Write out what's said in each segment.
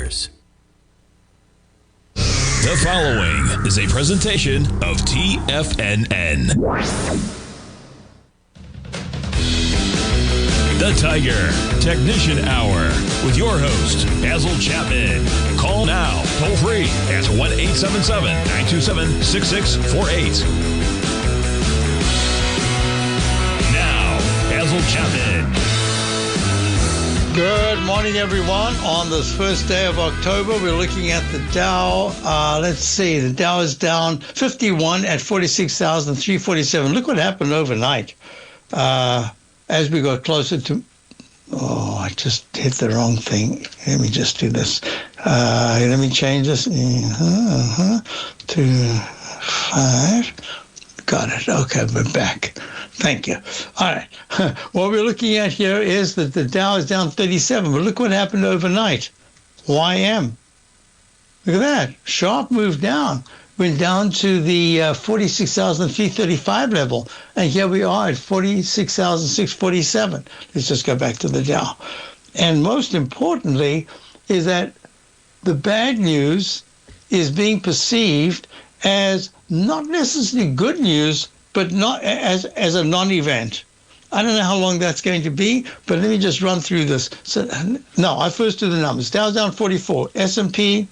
Tires. The following is a presentation of TFNN. The Tiger Technician Hour with your host, Basil Chapman. Call now, toll free at 1-877-927-6648. Now, Basil Chapman. Good morning, everyone. On this first day of October, we're looking at the Dow. Let's see, the Dow is down 51 at 46,347. Look what happened overnight. As we got closer to, I just hit the wrong thing. Let me just do this. Let me change this to 5. Got it. Okay, we're back. Thank you. All right. What we're looking at here is that the Dow is down 37, but look what happened overnight. YM. Look at that. Sharp move down. Went down to the 46,335 level. And here we are at 46,647. Let's just go back to the Dow. And most importantly is that the bad news is being perceived as not necessarily good news, but not as a non-event. I don't know how long that's going to be, but let me just run through this. So, no, I first do the numbers. Dow's down 44. S&P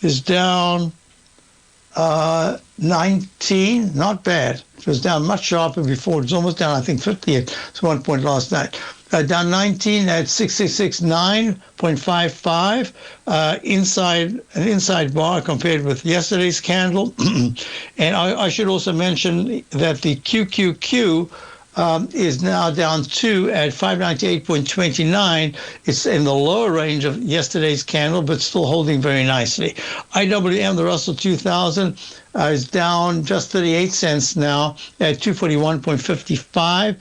is down 19, not bad. It was down much sharper before. It was almost down, I think, 50 at one point last night. Down 19 at 6669.55. An inside bar compared with yesterday's candle. And I should also mention that the QQQ is now down 2 at 598.29. It's in the lower range of yesterday's candle, but still holding very nicely. IWM, the Russell 2000, is down just 38 cents now at 241.55,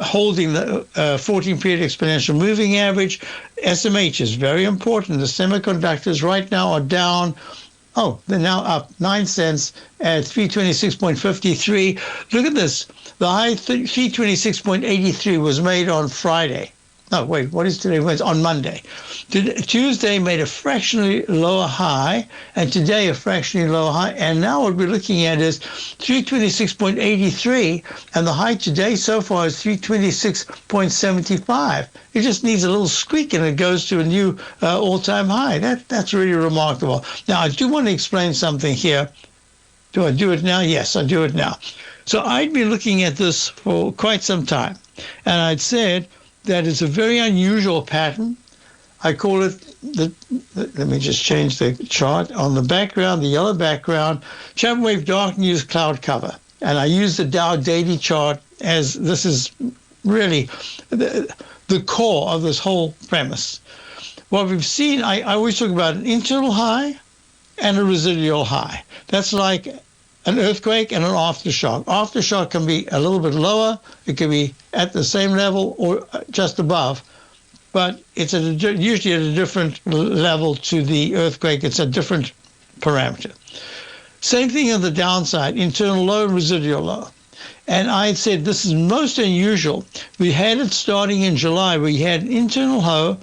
holding the 14-period exponential moving average. SMH is very important. The semiconductors right now are down. They're now up 9 cents at 326.53. Look at this. The high 326.83 was made on Friday. No, wait, what is today? It's on Monday. Tuesday made a fractionally lower high, and today a fractionally lower high. And now what we're looking at is 326.83, and the high today so far is 326.75. It just needs a little squeak, and it goes to a new all-time high. That's really remarkable. Now, I do want to explain something here. Do I do it now? Yes, I do it now. So I'd been looking at this for quite some time, and I'd said that it's a very unusual pattern. I call it, let me just change the chart. On the background, the yellow background, Chapman Wave Dark News Cloud Cover. And I use the Dow daily chart as this is really the core of this whole premise. What we've seen, I always talk about an internal high and a residual high. That's like an earthquake and an aftershock. Aftershock can be a little bit lower. It can be at the same level or just above, but it's usually at a different level to the earthquake. It's a different parameter. Same thing on the downside, internal low and residual low. And I had said this is most unusual. We had it starting in July. We had an internal high,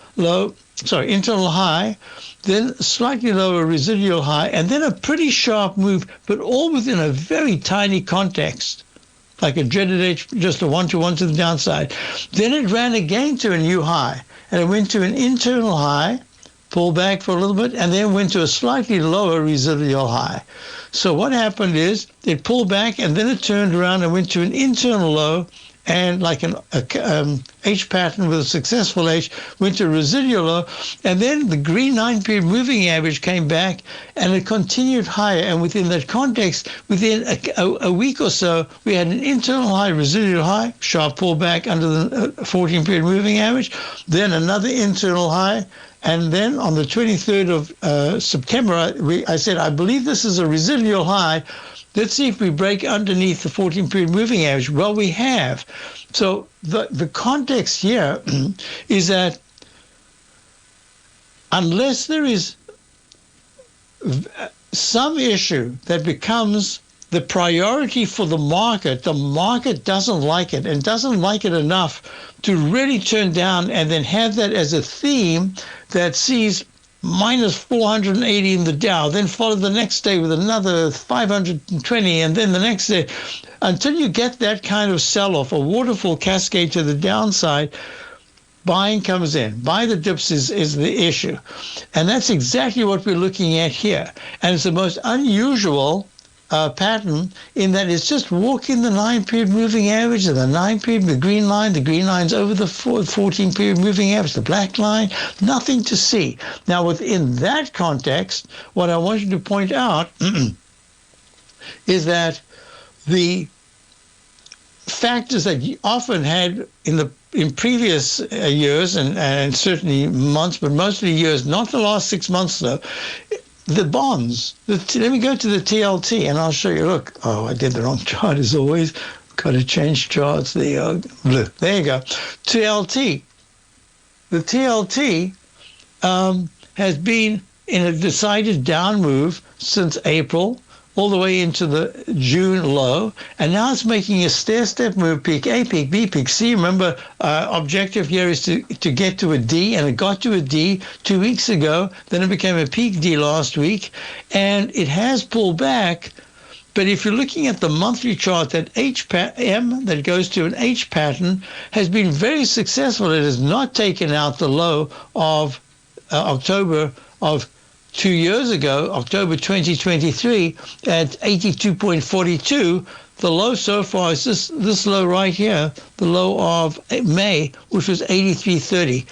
then slightly lower residual high, and then a pretty sharp move, but all within a very tiny context, like a dreaded H, just a 1-to-1 to the downside. Then it ran again to a new high, and it went to an internal high, pulled back for a little bit, and then went to a slightly lower residual high. So what happened is it pulled back, and then it turned around and went to an internal low, and like an H pattern with a successful H, went to residual low, and then the green 9-period moving average came back, and it continued higher. And within that context, within a week or so, we had an internal high, residual high, sharp pullback under the 14-period moving average, then another internal high, and then on the 23rd of September, I said, I believe this is a residual high. Let's see if we break underneath the 14-period moving average. Well, we have. So the context here is that unless there is some issue that becomes the priority for the market doesn't like it, and doesn't like it enough to really turn down and then have that as a theme that sees minus 480 in the Dow, then followed the next day with another 520, and then the next day, until you get that kind of sell-off, a waterfall cascade to the downside, buying comes in. Buy the dips is the issue. And that's exactly what we're looking at here. And it's the most unusual pattern in that it's just walking the 9-period moving average and the 9-period, the green line's over the 14-period moving average, the black line, nothing to see. Now, within that context, what I want you to point out is that the factors that you often had in previous years and certainly months, but mostly years, not the last 6 months though, the bonds. Let me go to the TLT and I'll show you. Look, I did the wrong chart as always. Got to change charts. There you go. There you go. TLT. The TLT has been in a decided down move since April, all the way into the June low, and now it's making a stair-step move, peak A, peak B, peak C. Remember, objective here is to get to a D, and it got to a D 2 weeks ago. Then it became a peak D last week, and it has pulled back. But if you're looking at the monthly chart, that HM that goes to an H pattern has been very successful. It has not taken out the low of October of 2 years ago, October 2023, at 82.42. The low so far is this low right here, the low of May, which was 83.30.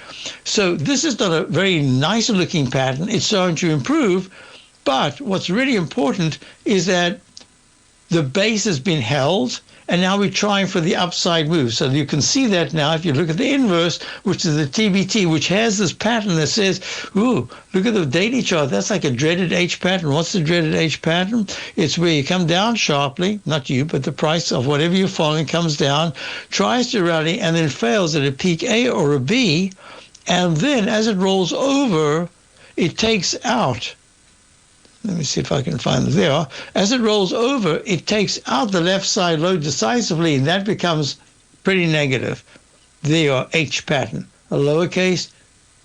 So this is not a very nice looking pattern. It's starting to improve. But what's really important is that the base has been held, and now we're trying for the upside move. So you can see that now if you look at the inverse, which is the TBT, which has this pattern that says, ooh, look at the daily chart. That's like a dreaded H pattern. What's the dreaded H pattern? It's where you come down sharply, not you, but the price of whatever you're following comes down, tries to rally, and then fails at a peak A or a B. And then as it rolls over, it takes out. Let me see if I can find it there. As it rolls over, it takes out the left side low decisively, and that becomes pretty negative. There you are, H pattern, a lowercase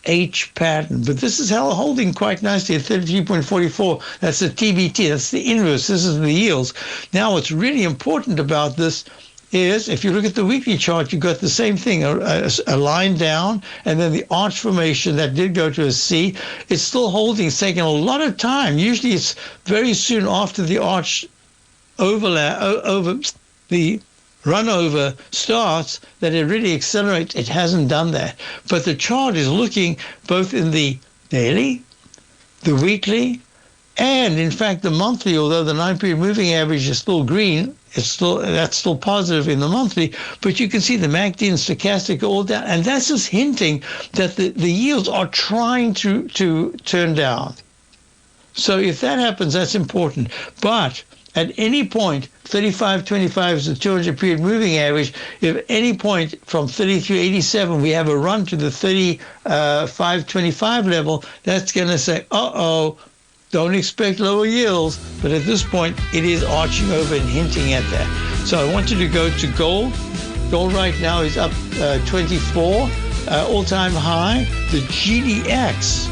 H pattern. But this is holding quite nicely at 33.44. That's the TBT. That's the inverse. This is the yields. Now, what's really important about this is if you look at the weekly chart, you've got the same thing, a line down, and then the arch formation that did go to a C. It's still holding. It's taking a lot of time. Usually it's very soon after the arch overlap, over the run over starts that it really accelerates. It hasn't done that. But the chart is looking both in the daily, the weekly, and in fact the monthly, although the 9-period moving average is still green, that's still positive in the monthly, but you can see the MACD and stochastic all down, and that's just hinting that the yields are trying to turn down. So if that happens, that's important. But at any point, 35.25 is the 200-period moving average. If at any point from 33.87 we have a run to the 35.25 level, that's going to say, uh-oh, don't expect lower yields, but at this point, it is arching over and hinting at that. So I want you to go to gold. Gold right now is up 24, all-time high. The GDX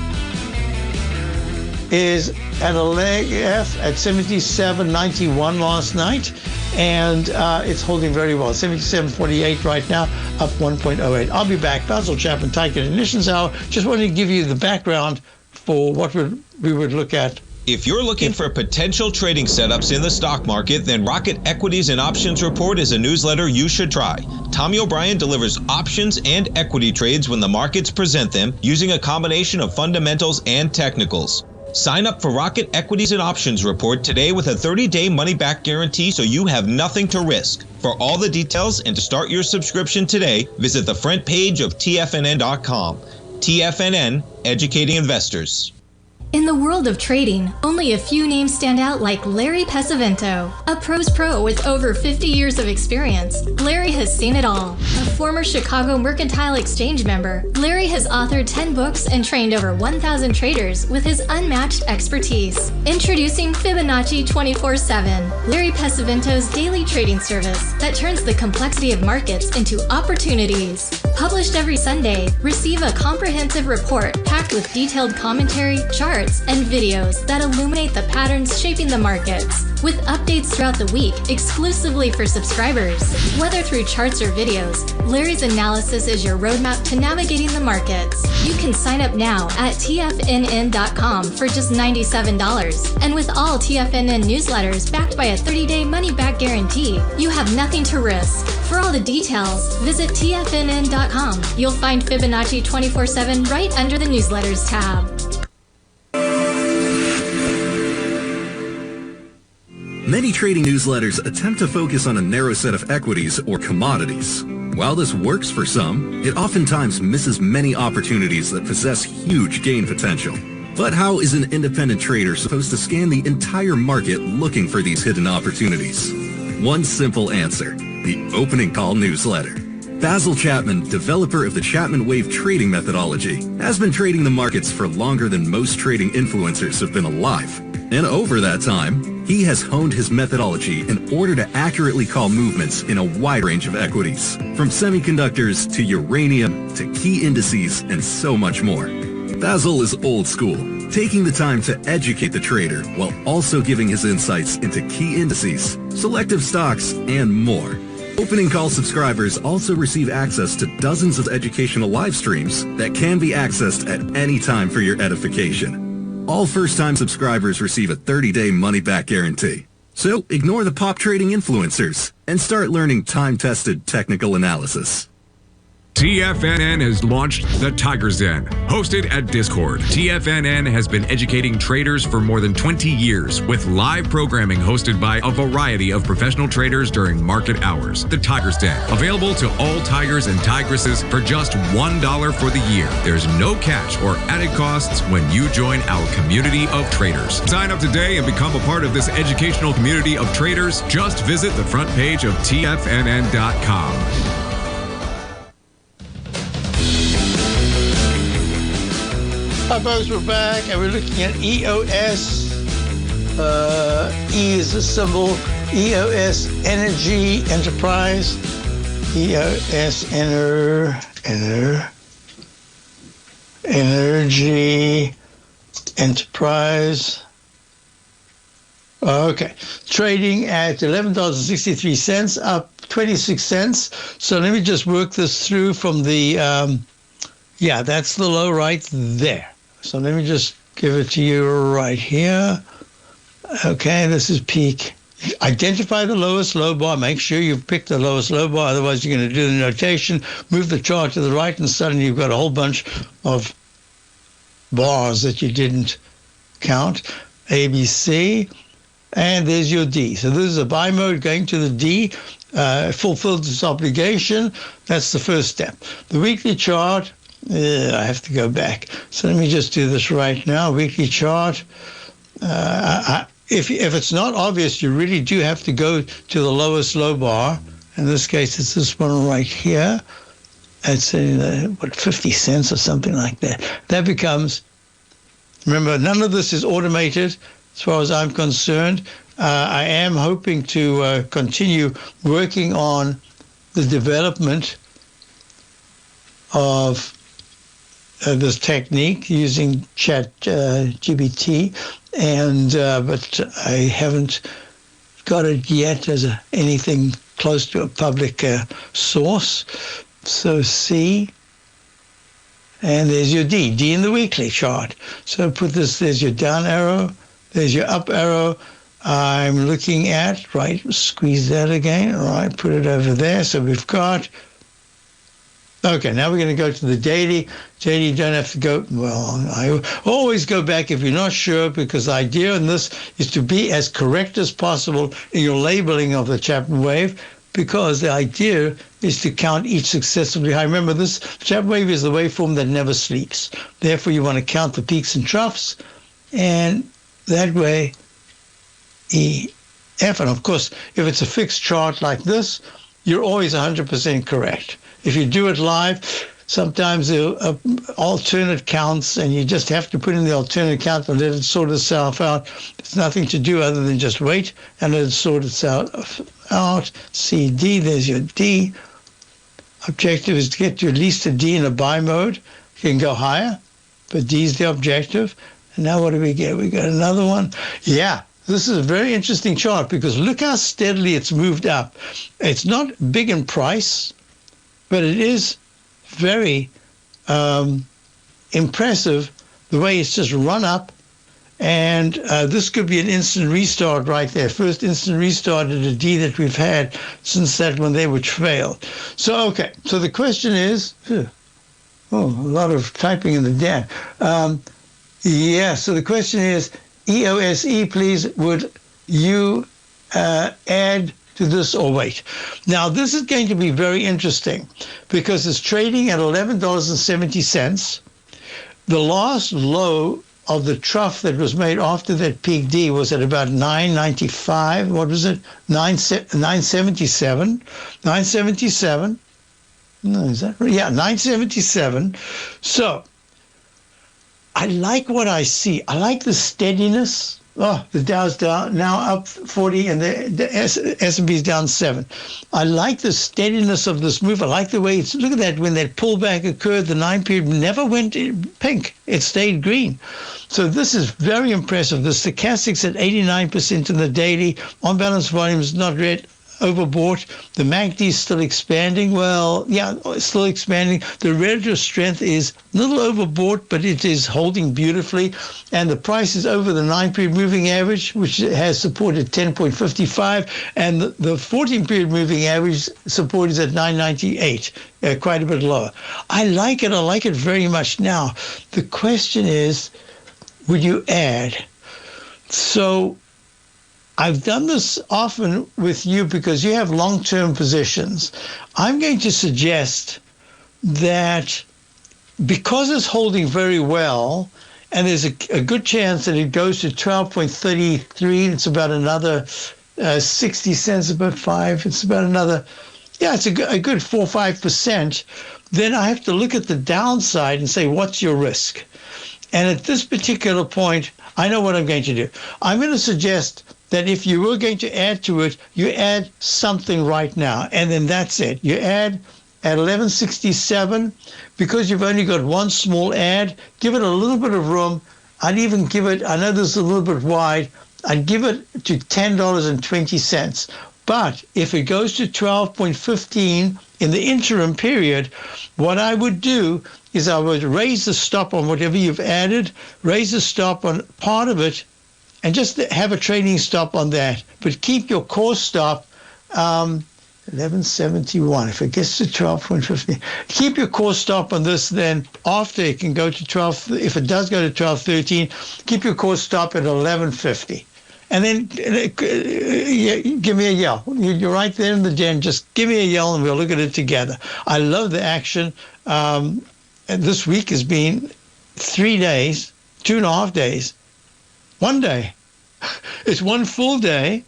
is at a leg F at 77.91 last night, and it's holding very well. 77.48 right now, up 1.08. I'll be back. Basil Chapman, Technicians Hour. Just wanted to give you the background for what we would look at. If you're looking for potential trading setups in the stock market, then Rocket Equities and Options Report is a newsletter you should try. Tommy O'Brien delivers options and equity trades when the markets present them using a combination of fundamentals and technicals. Sign up for Rocket Equities and Options Report today with a 30-day money-back guarantee so you have nothing to risk. For all the details and to start your subscription today, visit the front page of TFNN.com. TFNN, educating investors. In the world of trading, only a few names stand out like Larry Pesavento, a pro's pro with over 50 years of experience. Larry has seen it all. A former Chicago Mercantile Exchange member, Larry has authored 10 books and trained over 1,000 traders with his unmatched expertise. Introducing Fibonacci 24/7, Larry Pesavento's daily trading service that turns the complexity of markets into opportunities. Published every Sunday, receive a comprehensive report packed with detailed commentary, charts, and videos that illuminate the patterns shaping the markets, with updates throughout the week exclusively for subscribers. Whether through charts or videos, Larry's analysis is your roadmap to navigating the markets. You can sign up now at TFNN.com for just $97. And with all TFNN newsletters backed by a 30-day money-back guarantee, you have nothing to risk. For all the details, visit TFNN.com. You'll find Fibonacci 24/7 right under the newsletters tab. Many trading newsletters attempt to focus on a narrow set of equities or commodities. While this works for some, it oftentimes misses many opportunities that possess huge gain potential. But how is an independent trader supposed to scan the entire market looking for these hidden opportunities? One simple answer: the opening call newsletter. Basil Chapman, developer of the Chapman Wave trading methodology, has been trading the markets for longer than most trading influencers have been alive. And over that time, he has honed his methodology in order to accurately call movements in a wide range of equities, from semiconductors to uranium to key indices and so much more. Basil is old school, taking the time to educate the trader while also giving his insights into key indices, selective stocks, and more. Opening call subscribers also receive access to dozens of educational live streams that can be accessed at any time for your edification. All first-time subscribers receive a 30-day money-back guarantee. So ignore the pop trading influencers and start learning time-tested technical analysis. TFNN has launched the Tiger's Den, hosted at Discord. TFNN has been educating traders for more than 20 years with live programming hosted by a variety of professional traders during market hours. The Tiger's Den, available to all tigers and tigresses for just $1 for the year. There's no catch or added costs when you join our community of traders. Sign up today and become a part of this educational community of traders. Just visit the front page of TFNN.com. Hi folks, we're back and we're looking at EOS. E is the symbol. EOS Energy Enterprise. EOS Energy Enterprise. Okay, trading at $11.63, up 26 cents. So let me just work this through from the, yeah, that's the low right there. So let me just give it to you right here. Okay, this is peak. Identify the lowest low bar. Make sure you've picked the lowest low bar. Otherwise, you're going to do the notation, move the chart to the right, and suddenly you've got a whole bunch of bars that you didn't count. ABC. And there's your D. So this is a buy mode going to the D. Fulfilled its obligation. That's the first step. The weekly chart. I have to go back. So let me just do this right now. Weekly chart. If it's not obvious, you really do have to go to the lowest low bar. In this case, it's this one right here. It's 50 cents or something like that. That becomes, remember, none of this is automated as far as I'm concerned. I am hoping to continue working on the development of this technique using ChatGPT, but I haven't got it yet as anything close to a public source. So C, and there's your D. D in the weekly chart. So put this. There's your down arrow. There's your up arrow. I'm looking at, right, squeeze that again. All right, put it over there. So we've got. Okay, now we're going to go to the daily. Daily, you don't have to go, well, I always go back if you're not sure, because the idea in this is to be as correct as possible in your labeling of the Chapman wave, because the idea is to count each successively high. Remember, this Chapman wave is the waveform that never sleeps. Therefore, you want to count the peaks and troughs and that way EF. And of course, if it's a fixed chart like this, you're always 100% correct. If you do it live, sometimes the alternate counts, and you just have to put in the alternate count and let it sort itself out. There's nothing to do other than just wait and let it sort itself out. CD, there's your D. Objective is to get to at least a D in a buy mode. You can go higher, but D is the objective. And now what do we get? We got another one. Yeah, this is a very interesting chart because look how steadily it's moved up. It's not big in price, but it is very impressive the way it's just run up. And this could be an instant restart right there. First instant restart at a D that we've had since that when they were failed. So, okay. So the question is, a lot of typing in the den. So the question is, EOSE, please, would you add to this or wait? Now, this is going to be very interesting because it's trading at $11.70. The last low of the trough that was made after that peak D was at about 995. What was it? 977. 977. No, is that right? Yeah, 977. So I like what I see. I like the steadiness. Oh, the Dow's down, now up 40, and the S&P's down 7. I like the steadiness of this move. I like the way it's, look at that, when that pullback occurred, the 9 period never went pink. It stayed green. So this is very impressive. The stochastics at 89% in the daily. On-balance volume is not red. Overbought. The MACD is still expanding. Well, yeah, it's still expanding. The relative strength is a little overbought, but it is holding beautifully. And the price is over the 9-period moving average, which has support at 10.55. And the 14-period moving average support is at 998, quite a bit lower. I like it. I like it very much. Now, the question is, would you add? So I've done this often with you because you have long-term positions. I'm going to suggest that because it's holding very well, and there's a good chance that it goes to 12.33, it's about another 60 cents, about 5, it's about another, it's a good 4 or 5%, then I have to look at the downside and say, what's your risk? And at this particular point, I know what I'm going to do. I'm going to suggest that if you were going to add to it, you add something right now, and then that's it. You add at 1167, because you've only got one small add, give it a little bit of room. I'd even give it, I know this is a little bit wide, I'd give it to $10.20. But if it goes to 12.15 in the interim period, what I would do is I would raise the stop on whatever you've added, raise the stop on part of it, and just have a trading stop on that. But keep your core stop, 1171. If it gets to 12.50, keep your core stop on this. Then after it can go to 12, if it does go to 12.13, keep your core stop at 1150. And then give me a yell. You're right there in the den. Just give me a yell and we'll look at it together. I love the action. And this week has been 3 days, 2.5 days. 1 day. It's one full day.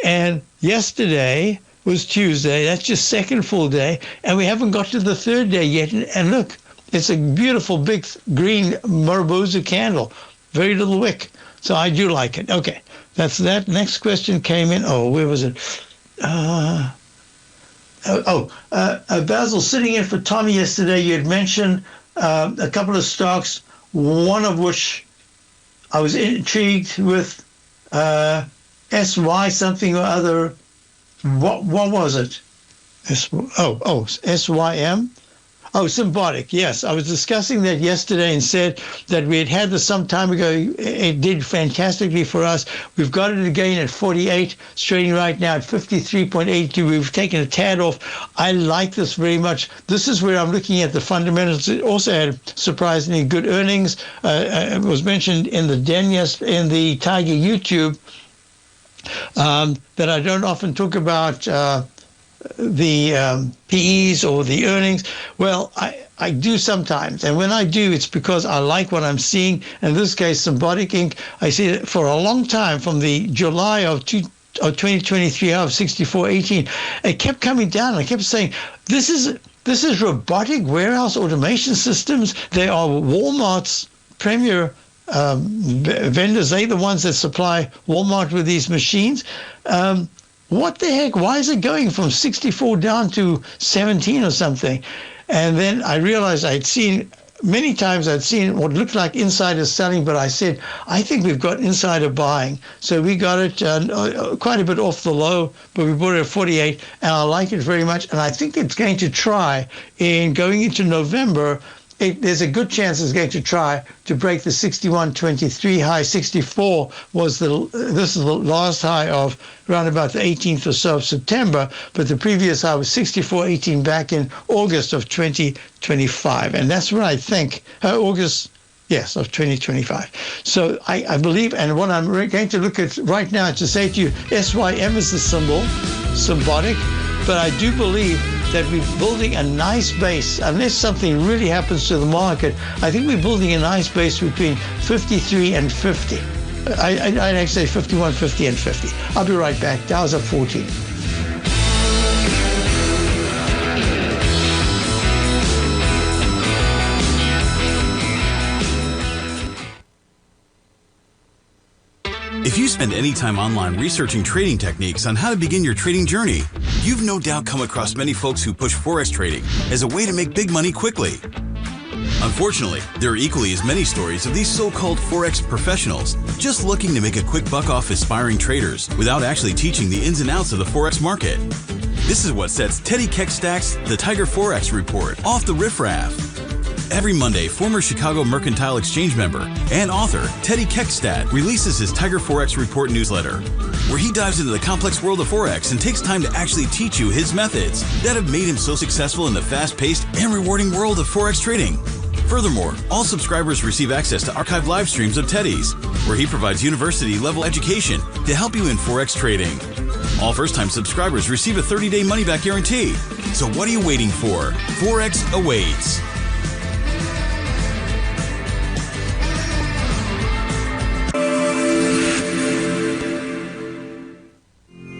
And yesterday was Tuesday. That's just second full day. And we haven't got to the third day yet. And look, it's a beautiful big green Mariposa candle. Very little wick. So I do like it. Okay. That's that. Next question came in. Oh, where was it? Basil, sitting in for Tommy yesterday, you had mentioned a couple of stocks, one of which I was intrigued with, SY something or other. What was it? SYM? Oh, Symbiotic, yes. I was discussing that yesterday and said that we had this some time ago. It did fantastically for us. We've got it again at 48. It's trading right now at 53.82. We've taken a tad off. I like this very much. This is where I'm looking at the fundamentals. It also had surprisingly good earnings. It was mentioned in the den in the Tiger YouTube that I don't often talk about the PEs or the earnings. Well, I do sometimes. And when I do, it's because I like what I'm seeing. In this case, symbiotic ink, I see it for a long time, from the July of 2023 of 6418. It kept coming down. I kept saying, this is robotic warehouse automation systems. They are Walmart's premier vendors. They're the ones that supply Walmart with these machines. What the heck? Why is it going from 64 down to 17 or something? And then I realized many times I'd seen what looked like insider selling, but I said, I think we've got insider buying. So we got it quite a bit off the low, but we bought it at 48, and I like it very much. And I think it's going to try in going into November. There's a good chance it's going to try to break the 61.23 high. 64 was this is the last high of around about the 18th or so of September, but the previous high was 64.18 back in August of 2025, and that's what I think. August, yes, of 2025. So I believe, and what I'm going to look at right now to say to you, SYM is the symbol, symbolic, but I do believe that we're building a nice base. Unless something really happens to the market, I think we're building a nice base between 53 and 50. I'd actually say 51, 50, and 50. I'll be right back. Dow's up 14. If you spend any time online researching trading techniques on how to begin your trading journey, you've no doubt come across many folks who push Forex trading as a way to make big money quickly. Unfortunately, there are equally as many stories of these so-called Forex professionals just looking to make a quick buck off aspiring traders without actually teaching the ins and outs of the Forex market. This is what sets Teddy Keckstack's The Tiger Forex Report off the riffraff. Every Monday, former Chicago Mercantile Exchange member and author Teddy Keckstack releases his Tiger Forex Report newsletter, where he dives into the complex world of Forex and takes time to actually teach you his methods that have made him so successful in the fast-paced and rewarding world of Forex trading. Furthermore, all subscribers receive access to archived live streams of Teddy's, where he provides university-level education to help you in Forex trading. All first-time subscribers receive a 30-day money-back guarantee. So what are you waiting for? Forex awaits.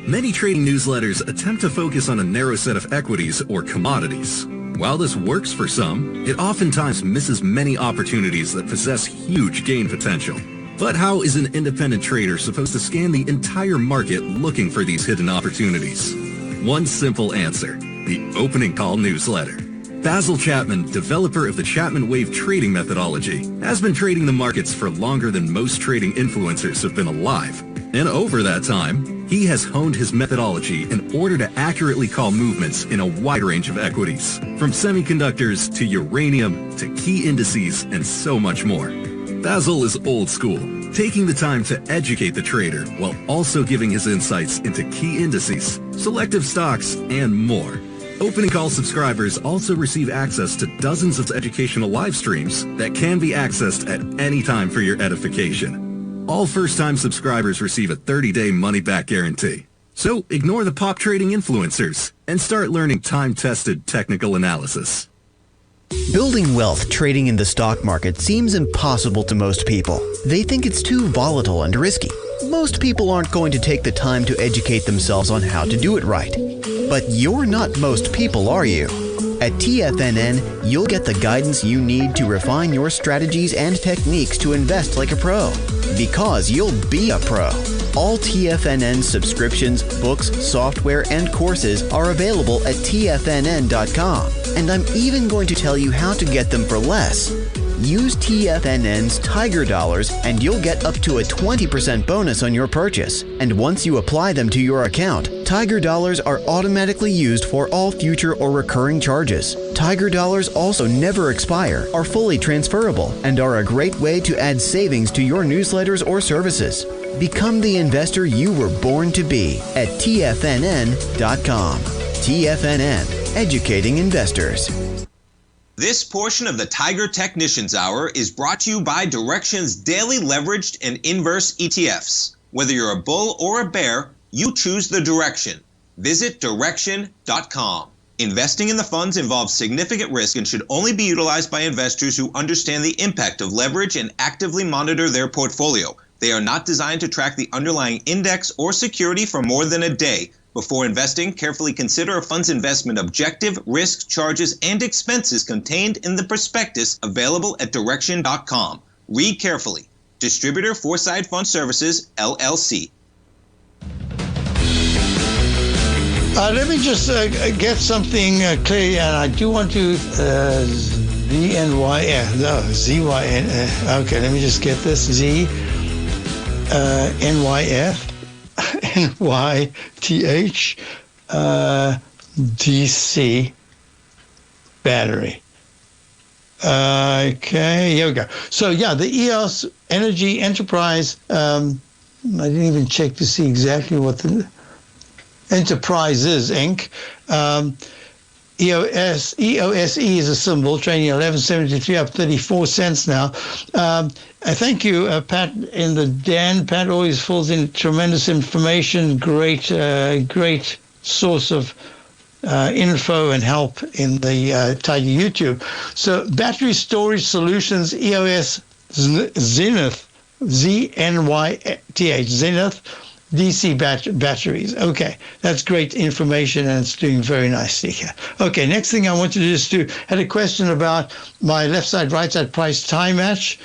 Many trading newsletters attempt to focus on a narrow set of equities or commodities. While this works for some, it oftentimes misses many opportunities that possess huge gain potential. But how is an independent trader supposed to scan the entire market looking for these hidden opportunities? One simple answer: the opening call newsletter. Basil Chapman, developer of the Chapman Wave trading methodology, has been trading the markets for longer than most trading influencers have been alive. And over that time, he has honed his methodology in order to accurately call movements in a wide range of equities, from semiconductors to uranium to key indices and so much more. Basil is old school, taking the time to educate the trader while also giving his insights into key indices, selective stocks, and more. Opening call subscribers also receive access to dozens of educational live streams that can be accessed at any time for your edification. All first-time subscribers receive a 30-day money-back guarantee. So ignore the pop trading influencers and start learning time-tested technical analysis. Building wealth trading in the stock market seems impossible to most people. They think it's too volatile and risky. Most people aren't going to take the time to educate themselves on how to do it right. But you're not most people, are you? At TFNN, you'll get the guidance you need to refine your strategies and techniques to invest like a pro. Because you'll be a pro. All TFNN subscriptions, books, software, and courses are available at TFNN.com. And I'm even going to tell you how to get them for less. Use TFNN's Tiger Dollars and you'll get up to a 20% bonus on your purchase. And once you apply them to your account, Tiger Dollars are automatically used for all future or recurring charges. Tiger Dollars also never expire, are fully transferable, and are a great way to add savings to your newsletters or services. Become the investor you were born to be at TFNN.com. TFNN, educating investors. This portion of the Tiger Technicians Hour is brought to you by Direxion's daily leveraged and inverse ETFs. Whether you're a bull or a bear, you choose the direction. Visit Direxion.com. Investing in the funds involves significant risk and should only be utilized by investors who understand the impact of leverage and actively monitor their portfolio. They are not designed to track the underlying index or security for more than a day. Before investing, carefully consider a fund's investment objective, risks, charges, and expenses contained in the prospectus available at direction.com. Read carefully. Distributor Foreside Fund Services, LLC. Let me just get something clear, and I do want to ZNYF. No, ZYN. Okay, let me just get this. NYF, NYTH, DC battery. Okay, here we go. So yeah, the EOS Energy Enterprise. I didn't even check to see exactly what the Enterprises Inc. EOSE is a symbol, trading 1173, up 34 cents now. Thank you, Pat, in the Dan. Pat always fills in tremendous information, great source of info and help in the Tiger YouTube. So battery storage solutions, EOS Zenith, ZNYTH, Zenith, DC batteries. Okay, that's great information, and it's doing very nicely here. Okay, next thing I want to just do, had a question about my left side, right side price time match.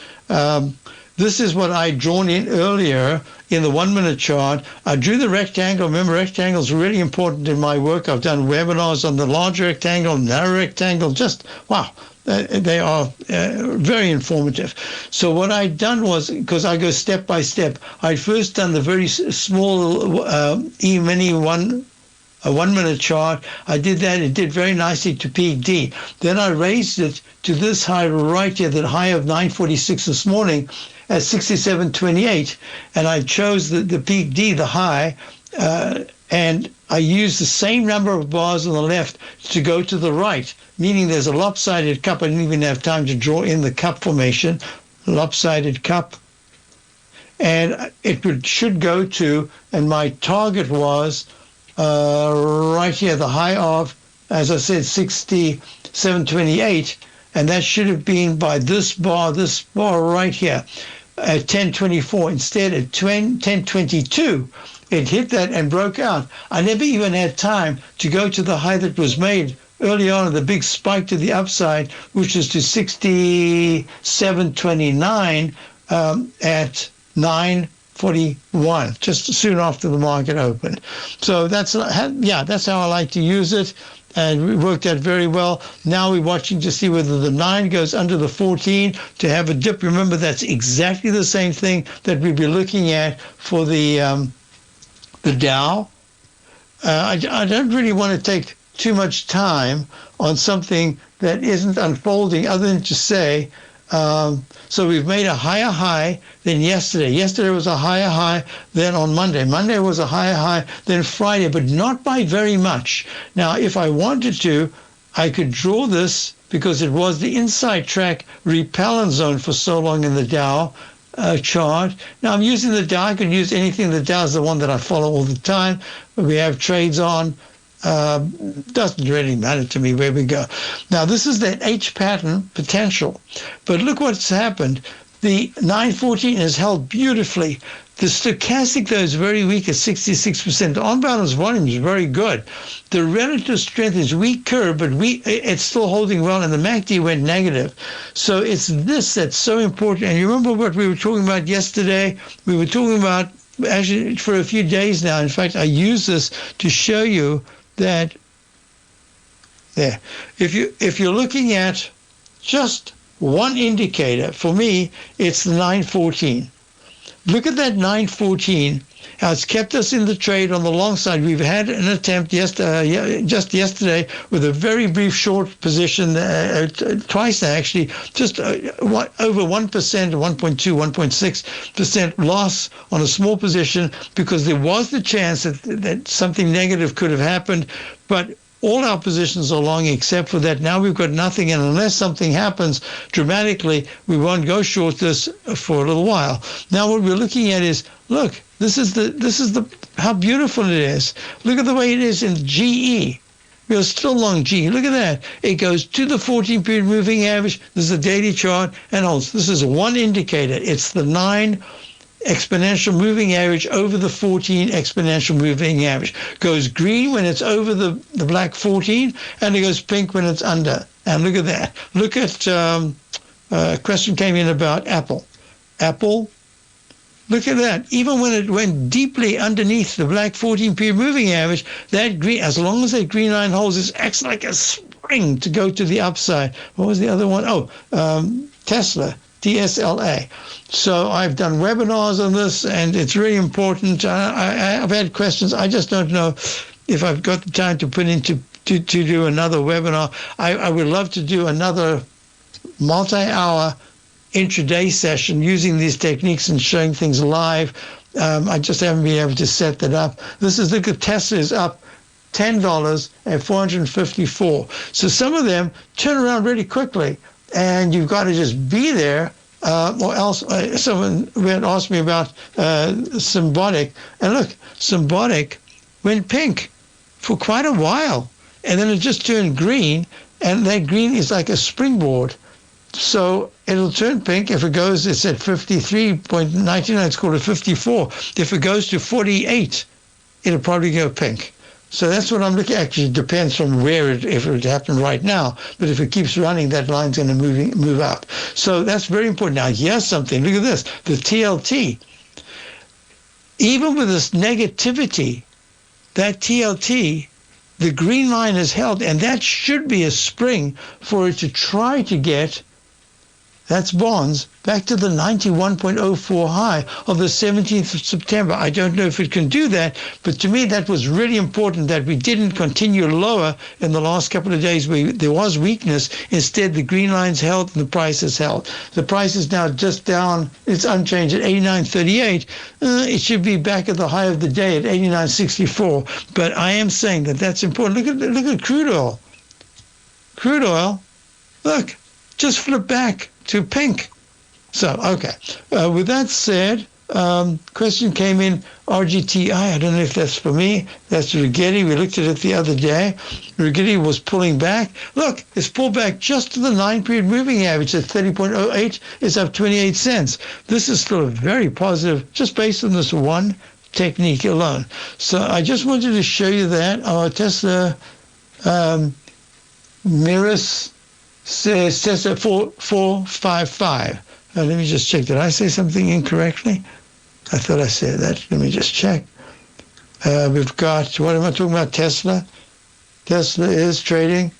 This is what I drawn in earlier in the 1 minute chart. I drew the rectangle. Remember, rectangles are really important in my work. I've done webinars on the large rectangle, narrow rectangle. Just, wow. They are very informative. So what I'd done was, because I go step by step, I'd first done the very small E-mini 1 minute chart. I did that. It did very nicely to peak D. Then I raised it to this high right here, that high of 946 this morning at 67.28. And I chose the peak D, the high, and I used the same number of bars on the left to go to the right, meaning there's a lopsided cup. I didn't even have time to draw in the cup formation, lopsided cup. And it should go to, and my target was right here, the high of, as I said, 67.28. And that should have been by this bar right here at 10.24. Instead, at 10.22. It hit that and broke out. I never even had time to go to the high that was made early on, the big spike to the upside, which is to 67.29 at 9:41, just soon after the market opened. So that's how I like to use it, and it worked out very well. Now we're watching to see whether the 9 goes under the 14 to have a dip. Remember, that's exactly the same thing that we'll be looking at for the Dow. I don't really want to take too much time on something that isn't unfolding, other than to say, so we've made a higher high than yesterday. Yesterday was a higher high than on Monday. Monday was a higher high than Friday, but not by very much. Now, if I wanted to, I could draw this, because it was the inside track repellent zone for so long in the Dow chart. Now I'm using the Dow. I can use anything. The Dow is the one that I follow all the time. We have trades on. Doesn't really matter to me where we go. Now this is that H pattern potential. But look what's happened. The 914 has held beautifully. The stochastic, though, is very weak at 66%. The on-balance volume is very good. The relative strength is weaker, but it's still holding well, and the MACD went negative. So it's this that's so important. And you remember what we were talking about yesterday? We were talking about, actually, for a few days now. In fact, I use this to show you that there. If you're looking at just one indicator, for me, it's the 914. Look at that 914, how it's kept us in the trade on the long side. We've had an attempt just yesterday with a very brief short position, twice now actually, just over 1%, 1.2, 1.6% loss on a small position, because there was the chance that something negative could have happened. But all our positions are long except for that. Now we've got nothing, and unless something happens dramatically, we won't go short this for a little while. Now what we're looking at is, look, this is the how beautiful it is. Look at the way it is in GE. We are still long G. Look at that. It goes to the 14-period moving average. This is a daily chart and holds. This is one indicator. It's the 9 exponential moving average over the 14 exponential moving average. Goes green when it's over the black 14, and it goes pink when it's under. And look at that. Look at a question came in about Apple. Apple, look at that. Even when it went deeply underneath the black 14-period moving average, that green, as long as that green line holds, it acts like a spring to go to the upside. What was the other one? Tesla. TSLA. So I've done webinars on this, and it's really important. I've had questions. I just don't know if I've got the time to put into to do another webinar. I would love to do another multi-hour intraday session using these techniques and showing things live. I just haven't been able to set that up. Look at Tesla is up $10 at 454. So some of them turn around really quickly, and you've got to just be there, or else someone had asked me about Symbiotic. And look, Symbiotic went pink for quite a while, and then it just turned green, and that green is like a springboard. So it'll turn pink. If it goes, it's at 53.99, it's called a 54. If it goes to 48, it'll probably go pink. So that's what I'm looking at. Actually, it depends from where if it would happen right now. But if it keeps running, that line's going to move up. So that's very important. Now, here's something. Look at this. The TLT. Even with this negativity, that TLT, the green line is held, and that should be a spring for it to try to get, that's bonds, back to the 91.04 high of the 17th of September. I don't know if it can do that, but to me that was really important that we didn't continue lower in the last couple of days where there was weakness. Instead, the green line's held and the price is held. The price is now just down. It's unchanged at 89.38. It should be back at the high of the day at 89.64. But I am saying that that's important. Look at crude oil. Crude oil, look, just flip back to pink. So, okay. With that said, question came in, RGTI. I don't know if that's for me. That's Rigetti. We looked at it the other day. Rigetti was pulling back. Look, it's pulled back just to the 9-period moving average at 30.08. It's up 28 cents. This is still very positive, just based on this one technique alone. So I just wanted to show you that. Tesla Mirrors says Tesla 455. Let me just check. Did I say something incorrectly? I thought I said that. Let me just check. We've got, what am I talking about? Tesla. Tesla is trading.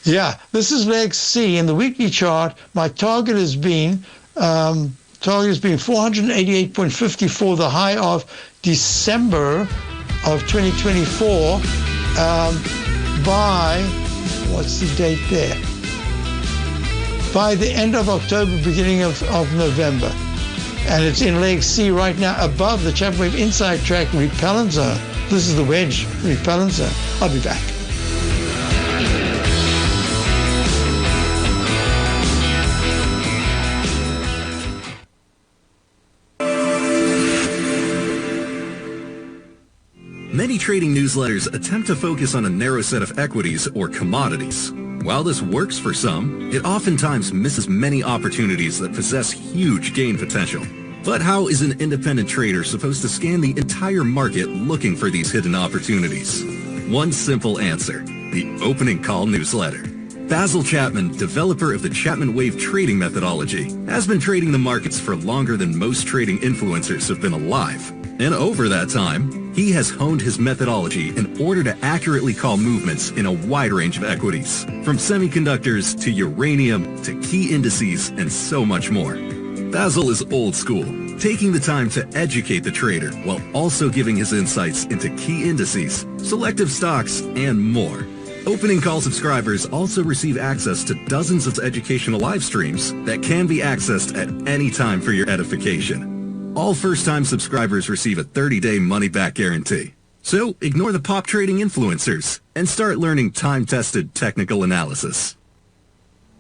Yeah, this is leg C in the weekly chart. My target has been 488.54, the high of December of 2024 by, what's the date there? By the end of October, beginning of November. And it's in leg C right now above the Chapman Wave inside track repellent zone. This is the wedge repellent zone. I'll be back. Many trading newsletters attempt to focus on a narrow set of equities or commodities. While this works for some, it oftentimes misses many opportunities that possess huge gain potential. But how is an independent trader supposed to scan the entire market looking for these hidden opportunities? One simple answer: the opening call newsletter. Basil Chapman, developer of the Chapman Wave trading methodology, has been trading the markets for longer than most trading influencers have been alive. And over that time, he has honed his methodology in order to accurately call movements in a wide range of equities, from semiconductors to uranium to key indices and so much more. Basil is old school, taking the time to educate the trader while also giving his insights into key indices, selective stocks, and more. Opening call subscribers also receive access to dozens of educational live streams that can be accessed at any time for your edification. All first-time subscribers receive a 30-day money-back guarantee. So ignore the pop trading influencers and start learning time-tested technical analysis.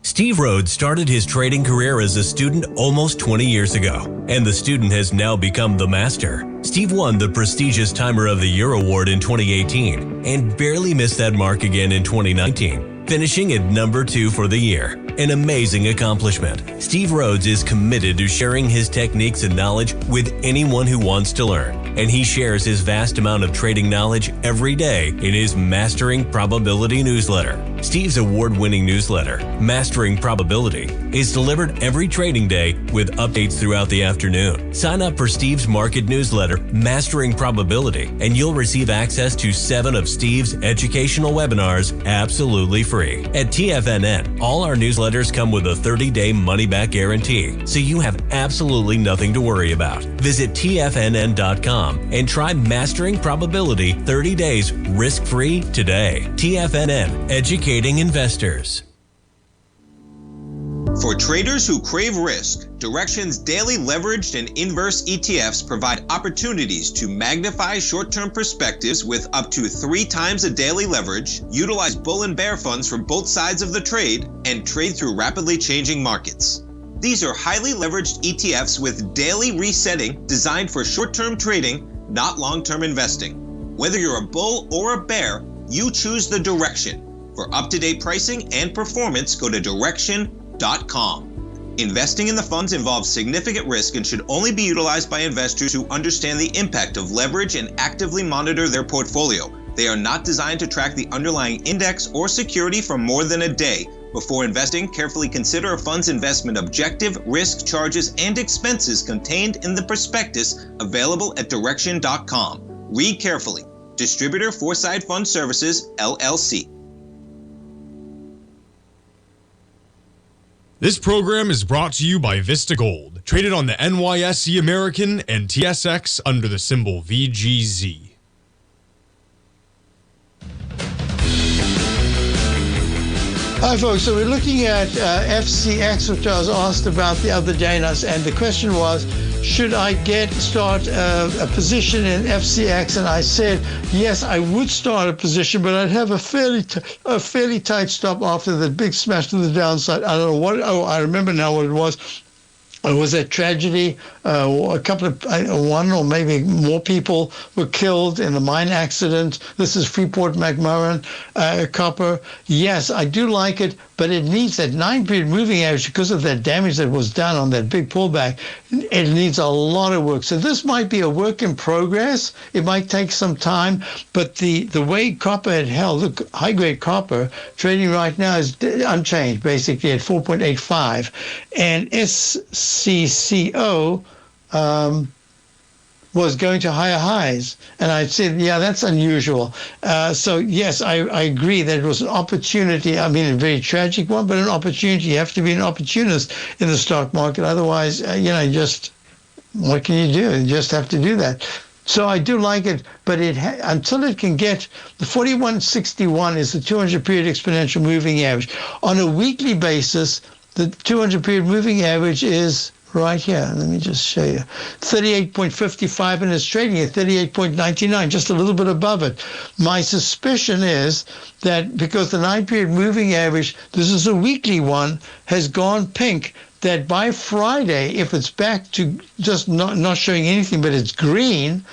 Steve Rhodes started his trading career as a student almost 20 years ago, and the student has now become the master. Steve won the prestigious Timer of the Year award in 2018 and barely missed that mark again in 2019, finishing at number 2 for the year. An amazing accomplishment. Steve Rhodes is committed to sharing his techniques and knowledge with anyone who wants to learn, and he shares his vast amount of trading knowledge every day in his Mastering Probability newsletter. Steve's award-winning newsletter, Mastering Probability, is delivered every trading day with updates throughout the afternoon. Sign up for Steve's market newsletter, Mastering Probability, and you'll receive access to 7 of Steve's educational webinars absolutely free. At TFNN, all our newsletters come with a 30-day money-back guarantee, so you have absolutely nothing to worry about. Visit TFNN.com and try Mastering Probability 30 days risk-free today. TFNN, educating investors. For traders who crave risk, Direxion's daily leveraged and inverse ETFs provide opportunities to magnify short-term perspectives with up to 3 times a daily leverage, utilize bull and bear funds from both sides of the trade, and trade through rapidly changing markets. These are highly leveraged ETFs with daily resetting designed for short-term trading, not long-term investing. Whether you're a bull or a bear, you choose the Direxion. For up-to-date pricing and performance, go to Direxion.com. Investing in the funds involves significant risk and should only be utilized by investors who understand the impact of leverage and actively monitor their portfolio. They are not designed to track the underlying index or security for more than a day. Before investing, carefully consider a fund's investment objective, risk, charges, and expenses contained in the prospectus available at Direxion.com. Read carefully. Distributor Foresight Fund Services, LLC. This program is brought to you by Vista Gold, traded on the NYSE American and TSX under the symbol VGZ. Hi, folks. So we're looking at FCX, which I was asked about the other day, and the question was, should I start a position in FCX? And I said, yes, I would start a position, but I'd have a fairly tight stop after the big smash to the downside. I don't know what. Oh, I remember now what it was. It was a tragedy. A couple of, one or maybe more people were killed in a mine accident. This is Freeport McMoran copper. Yes, I do like it, but it needs that 9-period moving average because of that damage that was done on that big pullback. It needs a lot of work. So this might be a work in progress. It might take some time, but the way copper had held, look, high-grade copper trading right now is unchanged, basically at 4.85, and SCCO was going to higher highs. And I said, yeah, that's unusual. So, yes, I agree that it was an opportunity. I mean, a very tragic one, but an opportunity. You have to be an opportunist in the stock market. Otherwise, just what can you do? You just have to do that. So I do like it, but until it can get, the 4161 is the 200-period exponential moving average. On a weekly basis, the 200-period moving average is right here. Let me just show you. 38.55, and it's trading at 38.99, just a little bit above it. My suspicion is that because the 9-period moving average, this is a weekly one, has gone pink, that by Friday, if it's back to just not showing anything, but it's green,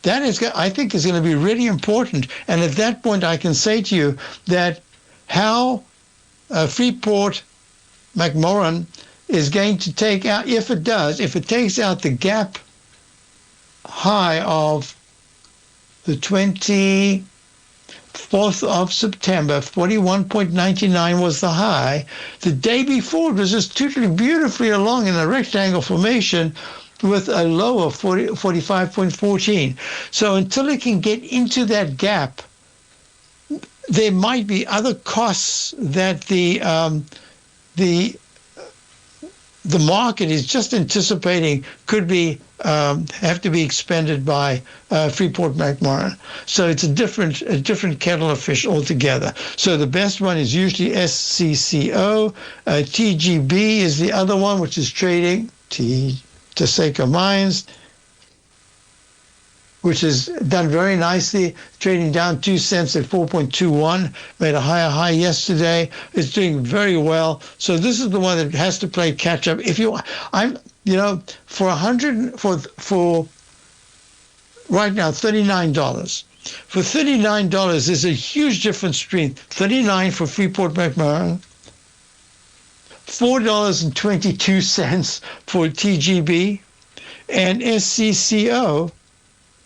that is, I think, is going to be really important. And at that point, I can say to you that how Freeport McMoran is going to take out, if it takes out the gap high of the 24th of September, 41.99 was the high. The day before, it was just tootling beautifully along in a rectangle formation with a low of 45.14. So until it can get into that gap, there might be other costs that the market is just anticipating could be have to be expended by Freeport McMoran. So it's a different kettle of fish altogether. So the best one is usually SCCO. TGB is the other one, which is trading. Taseko Mines. which is done very nicely, trading down 2 cents at 4.21, made a higher high yesterday. It's doing very well. So this is the one that has to play catch up. If you, for right now, $39. For $39, there's a huge difference between $39 for Freeport McMoran, $4.22 for TGB, and SCCO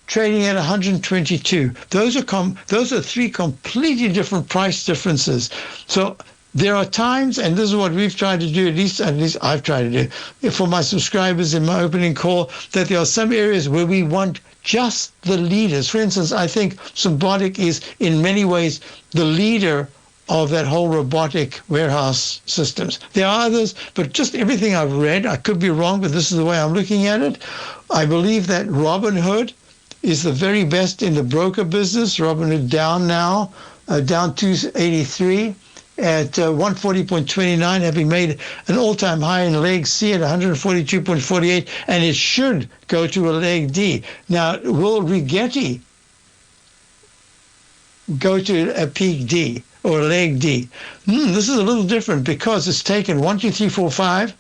trading at 122. Those are three completely different price differences. So there are times, and this is what we've tried to do, at least I've tried to do, for my subscribers in my opening call, that there are some areas where we want just the leaders. For instance, I think Symbiotic is in many ways the leader of that whole robotic warehouse systems. There are others, but just everything I've read, I could be wrong, but this is the way I'm looking at it. I believe that Robinhood is the very best in the broker business. Robinhood down now, down 283 at 140.29, having made an all-time high in leg C at 142.48, and it should go to a leg D. Now, will Rigetti go to a peak D or a leg D? This is a little different because it's taken 1, 2, 3, 4, 5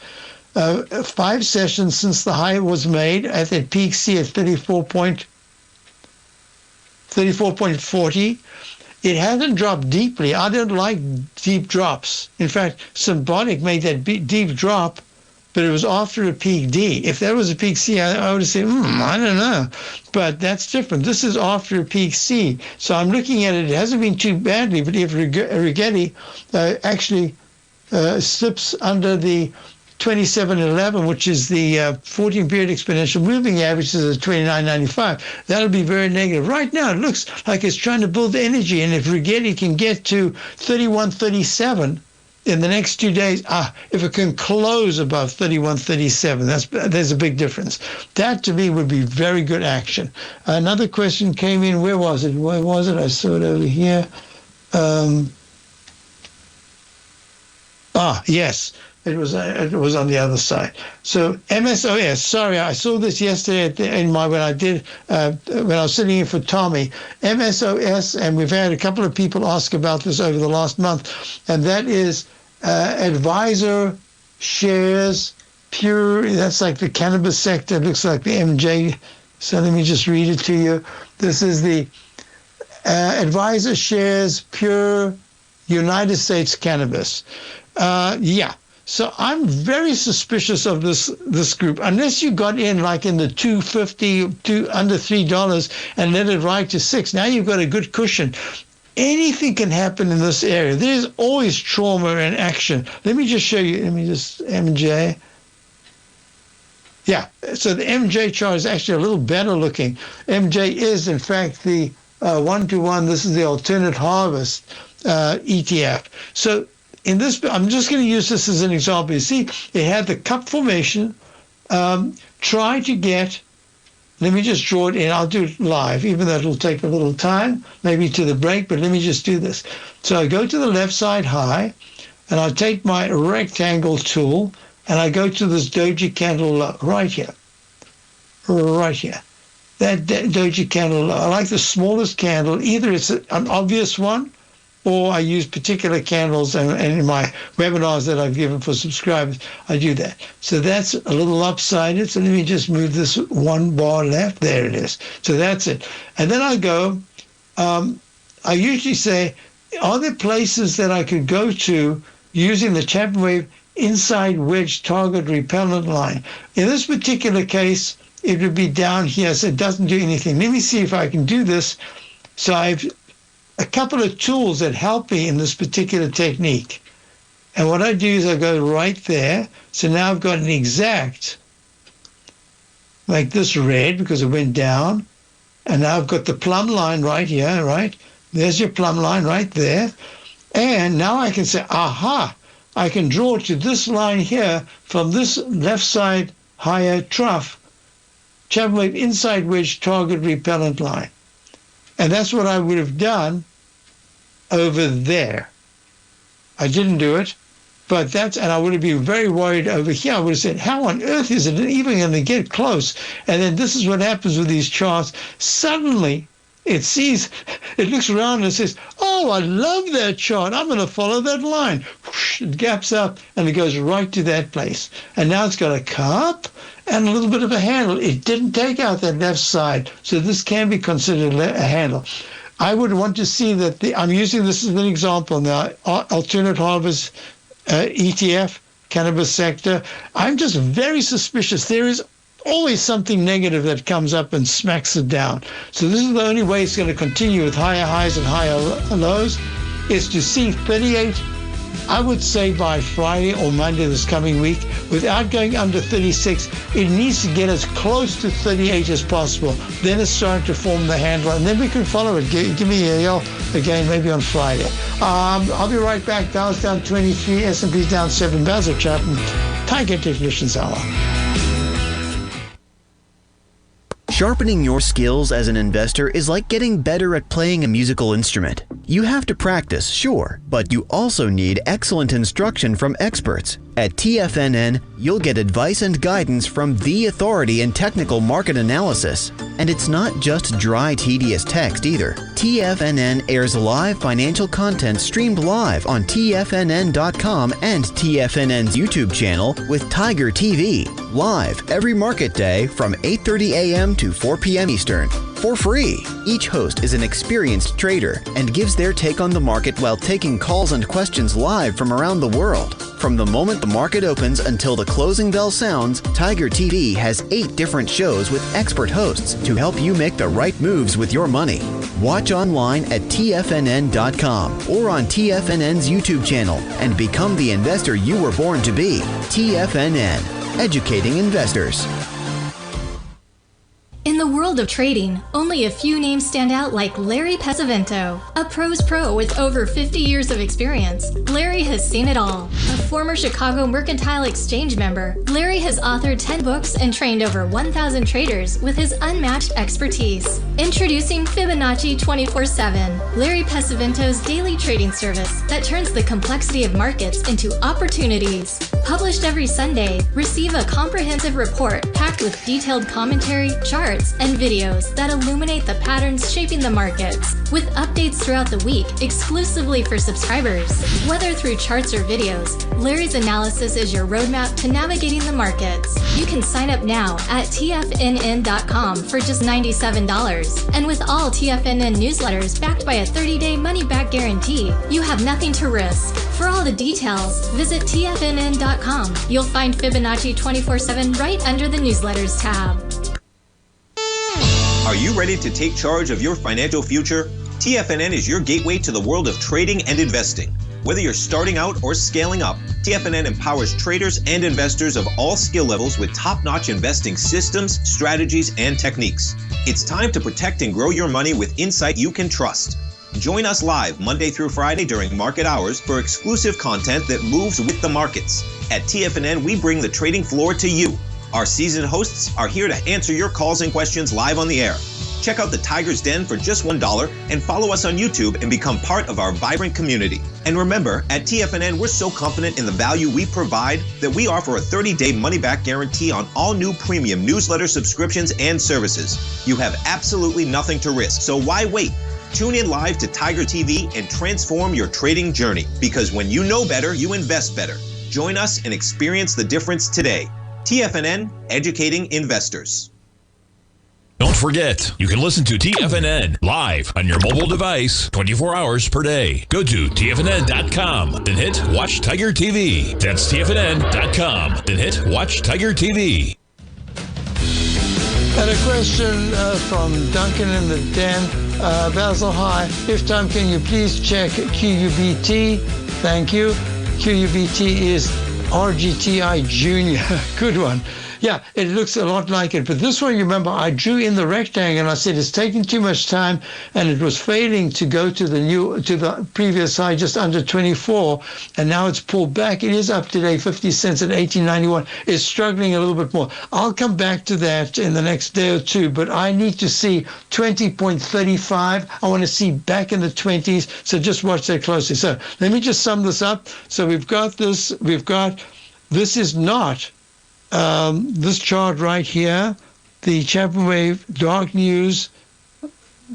sessions since the high was made at that peak C at 34.40. It hasn't dropped deeply. I don't like deep drops. In fact, Symbiotic made that deep drop, but it was after a peak D. If that was a peak C, I would say, I don't know. But that's different. This is after a peak C. So I'm looking at it. It hasn't been too badly, but if Rigetti actually slips under the 2711, which is the 14-period exponential moving average, is at 29.95. That'll be very negative. Right now, it looks like it's trying to build energy, and if Rigetti can get to 31.37 in the next 2 days, if it can close above 31.37, there's a big difference. That, to me, would be very good action. Another question came in. Where was it? I saw it over here. Yes. It was on the other side. So MSOS. Sorry, I saw this yesterday when I was sitting in for Tommy. MSOS, and we've had a couple of people ask about this over the last month, and that is Advisor Shares Pure. That's like the cannabis sector. It looks like the MJ. So let me just read it to you. This is the Advisor Shares Pure United States Cannabis. So I'm very suspicious of this group. Unless you got in like in the $2.50 under $3 and let it ride to $6, now you've got a good cushion. Anything can happen in this area. There's always trauma and action. Let me just show you. Let me just MJ. Yeah, so the MJ chart is actually a little better looking. MJ is, in fact, the 1-to-1. This is the alternate harvest ETF. So in this, I'm just going to use this as an example. You see, it had the cup formation. Try to get, let me just draw it in. I'll do it live, even though it'll take a little time, maybe to the break, but let me just do this. So I go to the left side high, and I take my rectangle tool, and I go to this doji candle low, right here. That doji candle low. I like the smallest candle. Either it's an obvious one, or I use particular candles, and in my webinars that I've given for subscribers, I do that. So that's a little lopsided. So let me just move this one bar left. There it is. So that's it. And then I go, I usually say, are there places that I could go to using the Chapman wave inside wedge target repellent line? In this particular case, it would be down here, so it doesn't do anything. Let me see if I can do this. So I've a couple of tools that help me in this particular technique. And what I do is I go right there. So now I've got an exact, like this red, because it went down. And now I've got the plumb line right here, right? There's your plumb line right there. And now I can say, aha, I can draw to this line here from this left side higher trough, Chapman wave inside wedge target repellent line. And that's what I would have done over there. I didn't do it, But that's, and I would have been very worried over here. I would have said, how on earth is it even going to get close? And then this is what happens with these charts. Suddenly, it looks around and says, oh, I love that chart. I'm going to follow that line. Whoosh, it gaps up and it goes right to that place. And now it's got a cup and a little bit of a handle. It didn't take out that left side. So this can be considered a handle. I would want to see that I'm using this as an example now, alternate harvest ETF, cannabis sector. I'm just very suspicious. There is always something negative that comes up and smacks it down. So this is the only way it's going to continue with higher highs and higher lows, is to see 38, I would say by Friday or Monday this coming week, without going under 36. It needs to get as close to 38 as possible. Then it's starting to form the handle, and then we can follow it. Give me a yell again, maybe on Friday. I'll be right back. Dow's down 23, S&P's down 7. Basil Chapman, Tiger Technicians Hour. Sharpening your skills as an investor is like getting better at playing a musical instrument. You have to practice, sure, but you also need excellent instruction from experts. At TFNN, you'll get advice and guidance from the authority in technical market analysis. And it's not just dry, tedious text either. TFNN airs live financial content streamed live on TFNN.com and TFNN's YouTube channel with Tiger TV, live every market day from 8:30 a.m. to 4 p.m. Eastern. For free. Each host is an experienced trader and gives their take on the market while taking calls and questions live from around the world. From the moment the market opens until the closing bell sounds, Tiger TV has 8 different shows with expert hosts to help you make the right moves with your money. Watch online at TFNN.com or on TFNN's YouTube channel and become the investor you were born to be. TFNN, educating investors. In the world of trading, only a few names stand out like Larry Pesavento. A pro's pro with over 50 years of experience, Larry has seen it all. A former Chicago Mercantile Exchange member, Larry has authored 10 books and trained over 1,000 traders with his unmatched expertise. Introducing Fibonacci 24/7, Larry Pesavento's daily trading service that turns the complexity of markets into opportunities. Published every Sunday, receive a comprehensive report packed with detailed commentary, charts, and videos that illuminate the patterns shaping the markets, with updates throughout the week exclusively for subscribers. Whether through charts or videos, Larry's analysis is your roadmap to navigating the markets. You can sign up now at TFNN.com for just $97. And with all TFNN newsletters backed by a 30-day money-back guarantee, you have nothing to risk. For all the details, visit TFNN.com. You'll find Fibonacci 24/7 right under the newsletters tab. Are you ready to take charge of your financial future? TFNN is your gateway to the world of trading and investing. Whether you're starting out or scaling up, TFNN empowers traders and investors of all skill levels with top-notch investing systems, strategies, and techniques. It's time to protect and grow your money with insight you can trust. Join us live Monday through Friday during market hours for exclusive content that moves with the markets. At TFNN, we bring the trading floor to you. Our seasoned hosts are here to answer your calls and questions live on the air. Check out the Tiger's Den for just $1 and follow us on YouTube and become part of our vibrant community. And remember, at TFNN, we're so confident in the value we provide that we offer a 30-day money-back guarantee on all new premium newsletter subscriptions and services. You have absolutely nothing to risk, so why wait? Tune in live to Tiger TV and transform your trading journey, because when you know better, you invest better. Join us and experience the difference today. TFNN, educating investors. Don't forget, you can listen to TFNN live on your mobile device 24 hours per day. Go to TFNN.com, then hit Watch Tiger TV. That's TFNN.com, then hit Watch Tiger TV. And a question from Duncan in the Den. Basil, hi. If time, can you please check QUBT? Thank you. QUBT is RGTI Junior. Good one. Yeah, it looks a lot like it. But this one, you remember, I drew in the rectangle and I said it's taking too much time and it was failing to go to the previous high just under 24. And now it's pulled back. It is up today, 50 cents at 18.91. It's struggling a little bit more. I'll come back to that in the next day or two, but I need to see 20.35. I want to see back in the 20s. So just watch that closely. So let me just sum this up. So we've got this. This is not this chart right here, the Chapman wave dark news.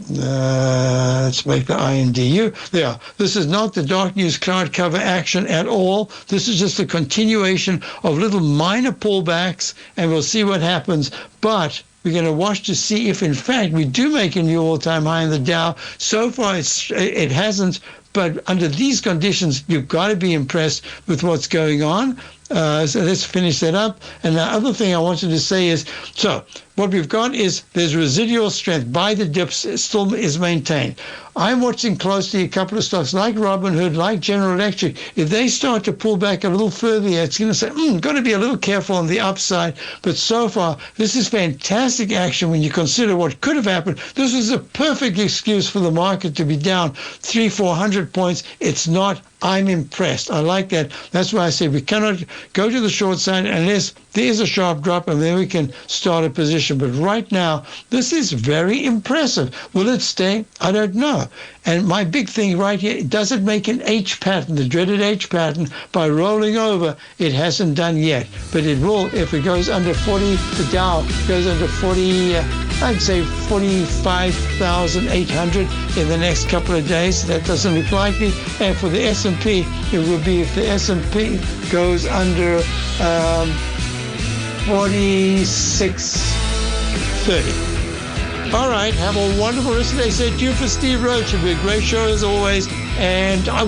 Let's make the INDU. There. This is not the dark news cloud cover action at all. This is just a continuation of little minor pullbacks, and we'll see what happens. But we're going to watch to see if, in fact, we do make a new all-time high in the Dow. So far, it hasn't. But under these conditions, you've got to be impressed with what's going on. So let's finish that up. And the other thing I wanted to say is, so what we've got is there's residual strength. Buy the dips still is maintained. I'm watching closely a couple of stocks like Robinhood, like General Electric. If they start to pull back a little further, it's going to say, got to be a little careful on the upside. But so far, this is fantastic action when you consider what could have happened. This was a perfect excuse for the market to be down 300-400 points. It's not. I'm impressed. I like that. That's why I say we cannot go to the short side unless there is a sharp drop, and then we can start a position. But right now, this is very impressive. Will it stay? I don't know. And my big thing right here, does it make an H pattern, the dreaded H pattern, by rolling over? It hasn't done yet, but it will if it goes under 40. The Dow goes under 40, I'd say 45,800 in the next couple of days. That doesn't look likely. And for the S&P, it will be if the S&P goes under 4630. All right, have a wonderful rest of the day. Stay tuned for Steve Rhodes. Should be a great show as always. And I will